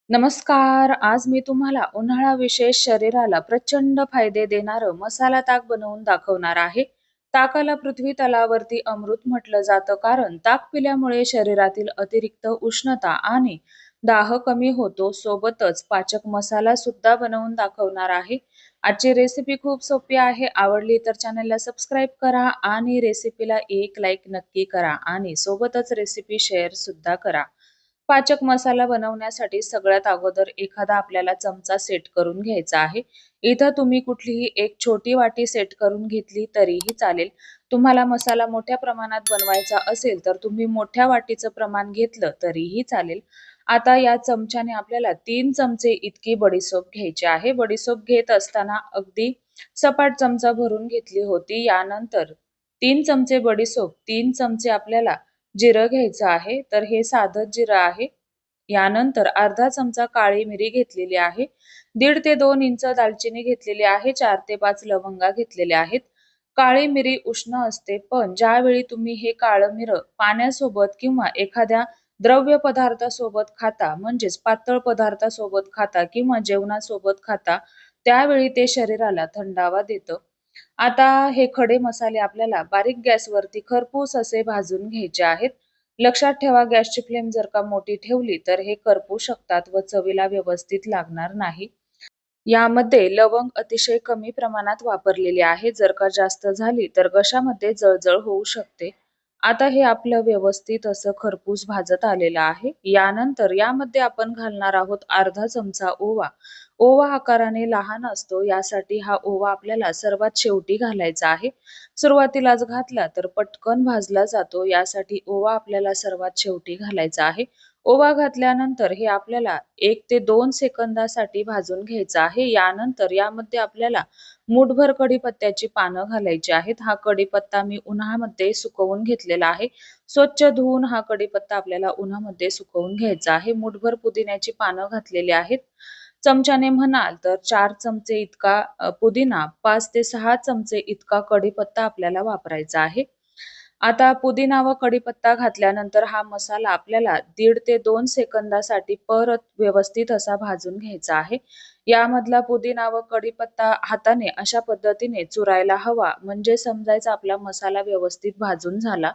नमस्कार. आज मी तुम्हाला उन्हाळा विशेष शरीराला प्रचंड फायदे देणारं मसाला ताक बनवून दाखवणार आहे. ताकाला पृथ्वी तलावरती अमृत म्हटलं जातं कारण ताक पिल्यामुळे शरीरातील अतिरिक्त उष्णता आणि दाह कमी होतो. सोबतच पाचक मसाला सुद्धा बनवून दाखवणार आहे. आजची रेसिपी खूप सोपी आहे. आवडली तर चॅनलला सबस्क्राईब करा आणि रेसिपीला एक लाईक नक्की करा आणि सोबतच रेसिपी शेअर सुद्धा करा. पाचक मसाला बनवण्यासाठी सगळ्यात अगोदर एखादा आपल्याला चमचा सेट करून घ्यायचा आहे. इथं तुम्ही कुठलीही एक छोटी वाटी सेट करून घेतली तरीही चालेल. तुम्हाला मसाला मोठ्या प्रमाणात बनवायचा असेल तर तुम्ही मोठ्या वाटीचं प्रमाण घेतलं तरीही चालेल. आता या चमच्याने आपल्याला 3 चमचे इतकी बडीशोप घ्यायची आहे. बडीशोप घेत असताना अगदी सपाट चमचा भरून घेतली होती. यानंतर 3 चमचे बडीशोप, 3 चमचे आपल्याला जिरं घ्यायचं आहे. तर हे साधं जिरं आहे. यानंतर अर्धा चमचा काळी मिरी घेतलेली आहे. 1.5 ते 2 इंच दालचिनी घेतलेली आहे. 4 ते 5 लवंगा घेतलेल्या आहेत. काळी मिरी उष्ण असते, पण ज्यावेळी तुम्ही हे काळं मिरं पाण्यासोबत किंवा एखाद्या द्रव्य पदार्थासोबत खाता, म्हणजेच पातळ पदार्थासोबत खाता किंवा जेवणासोबत खाता, त्यावेळी ते शरीराला थंडावा देतं. आता हे खडे मसाले आपल्याला बारीक गॅसवरती खरपूस असे भाजून घ्यायचे आहेत. लक्षात ठेवा गॅसची फ्लेम जर का मोठी ठेवली तर हे करपू शकतात व चवीला व्यवस्थित लागणार नाही. यामध्ये लवंग अतिशय कमी प्रमाणात वापरलेली आहे. जर का जास्त झाली तर घशामध्ये जळजळ होऊ शकते. आता हे आपलं व्यवस्थित असं खरपूस भाजत आलेलं आहे. यानंतर यामध्ये आपण घालणार आहोत अर्धा चमचा ओवा. ओवा आकाराने लहान असतो, यासाठी हा ओवा आपल्याला सर्वात शेवटी घालायचा आहे. सुरुवातीलाच घातला तर पटकन भाजला जातो, यासाठी ओवा आपल्याला सर्वात शेवटी घालायचा आहे. ओवा घातल्यानंतर हे आपल्याला 1 ते 2 सेकंदासाठी भाजून घ्यायचं आहे. यानंतर यामध्ये आपल्याला मूठभर कढीपत्त्याची पानं घालायची आहेत. हा कढीपत्ता मी उन्हामध्ये सुकवून घेतलेला आहे. स्वच्छ धुवून हा कढीपत्ता आपल्याला उन्हामध्ये सुकवून घ्यायचा आहे. मूठभर पुदिन्याची पानं घातलेली आहेत. चमच्याने म्हणाल तर 4 चमचे इतका पुदिना, 5 ते 6 चमचे इतका कढीपत्ता आपल्याला वापरायचा आहे. आता पुदिना व कढीपत्ता घातल्यानंतर हा मसाला आपल्याला 1.5 ते 2 सेकंदासाठी परत व्यवस्थित असा भाजून घ्यायचा आहे. यामधला पुदिना व कढीपत्ता हाताने अशा पद्धतीने चुरायला हवा, म्हणजे समजायचा आपला मसाला व्यवस्थित भाजून झाला.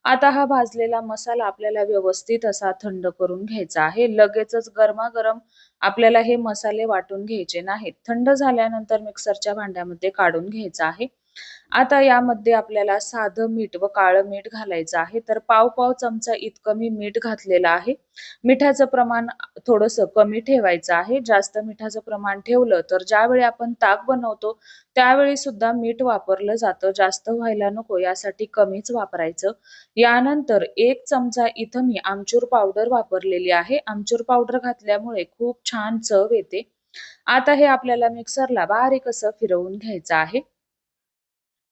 आता हा भाजलेला मसाला आपल्याला व्यवस्थित असा थंड करून घ्यायचा आहे. लगेचच गरमागरम आपल्याला हे मसाले वाटून घ्यायचे नाहीत. थंड झाल्यानंतर मिक्सरच्या भांड्यामध्ये काढून घ्यायचा आहे. आता यामध्ये आपल्याला साधं मीठ व काळं मीठ घालायचं आहे. तर पाव-पाव चमचा इतकं मी मीठ घातलेलं आहे. मिठाचं प्रमाण थोडंसं कमी ठेवायचं आहे. जास्त मिठाचं प्रमाण ठेवलं तर ज्यावेळी आपण ताक बनवतो, त्यावेळी सुद्धा मीठ वापरलं जातं. जास्त व्हायला नको यासाठी कमीच वापरायचं. यानंतर 1 चमचा इथं मी आमचूर पावडर वापरलेली आहे. आमचूर पावडर घातल्यामुळे खूप छान चव येते. आता हे आपल्याला मिक्सरला बारीक असं फिरवून घ्यायचं आहे.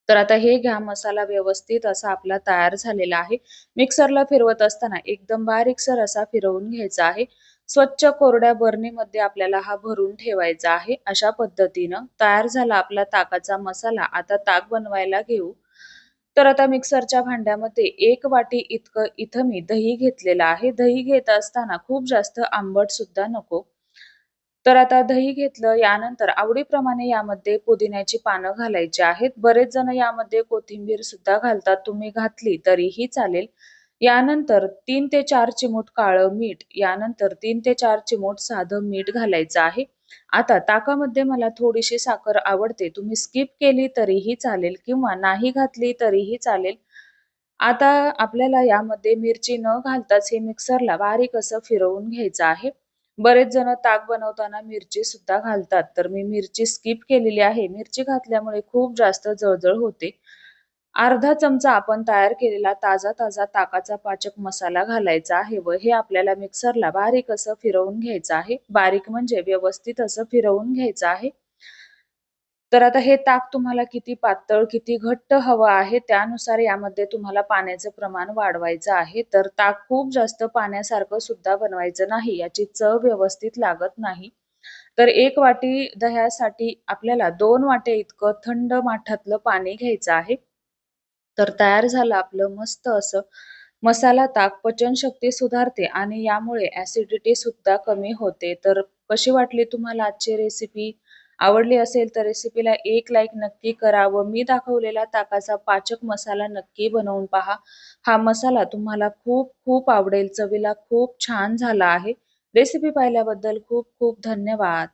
तर आता हे घ्या मसाला व्यवस्थित असा आपला तयार झालेला आहे. मिक्सरला फिरवत असताना एकदम बारीकसर असा फिरवून घ्यायचा आहे. स्वच्छ कोरड्या बरणीमध्ये आपल्याला हा भरून ठेवायचा आहे. अशा पद्धतीनं तयार झाला आपला ताकाचा मसाला. आता ताक बनवायला घेऊ. तर आता मिक्सरच्या भांड्यामध्ये 1 वाटी इतकं इथं मी दही घेतलेलं आहे. दही घेत असताना खूप जास्त आंबट सुद्धा नको. तर आता दही घेतलं, यानंतर आवडीप्रमाणे यामध्ये पुदिन्याची पानं घालायची आहेत. बरेच जण यामध्ये कोथिंबीर सुद्धा घालतात. तुम्ही घातली तरीही चालेल. यानंतर 3 ते 4 चिमूट काळं मीठ, यानंतर 3 ते 4 चिमूट साधं मीठ घालायचं आहे. आता ताकामध्ये मला थोडीशी साखर आवडते. तुम्ही स्किप केली तरीही चालेल किंवा नाही घातली तरीही चालेल. आता आपल्याला यामध्ये मिरची न घालताच हे मिक्सरला बारीक असं फिरवून घ्यायचं आहे. बरेच जण ताक बनवताना मिरची सुद्धा घालतात, तर मी मिरची स्किप केलेली आहे. मिरची घातल्यामुळे खूप जास्त जळजळ होते. अर्धा चमचा आपण तयार केलेला ताजा-ताजा ताकाचा पाचक मसाला घालायचा आहे व हे आपल्याला मिक्सरला बारीक असं फिरवून घ्यायचं आहे. बारीक म्हणजे व्यवस्थित असं फिरवून घ्यायचं आहे. तर आता हे ताक तुम्हाला किती पातळ, किती घट्ट हवं आहे, त्यानुसार यामध्ये तुम्हाला पाण्याचं प्रमाण वाढवायचं आहे. तर ताक खूप जास्त पाण्यासारखं सुद्धा बनवायचं नाही, याची चव व्यवस्थित लागत नाही. तर 1 वाटी दह्यासाठी आपल्याला 2 वाट्या इतकं थंड माठातलं पाणी घ्यायचं आहे. तर तयार झालं आपलं मस्त असं मसाला ताक पचनशक्ती सुधारते आणि यामुळे ॲसिडिटी सुद्धा कमी होते. तर कशी वाटली तुम्हाला आजची रेसिपी? आवडली असेल तर रेसिपीला एक लाईक नक्की करा व मी दाखवलेला ताकाचा पाचक मसाला नक्की बनवून पहा. हा मसाला तुम्हाला खूप खूप आवडेल. चवीला खूप छान झाला आहे. रेसिपी पाहिल्याबद्दल खूप खूप धन्यवाद.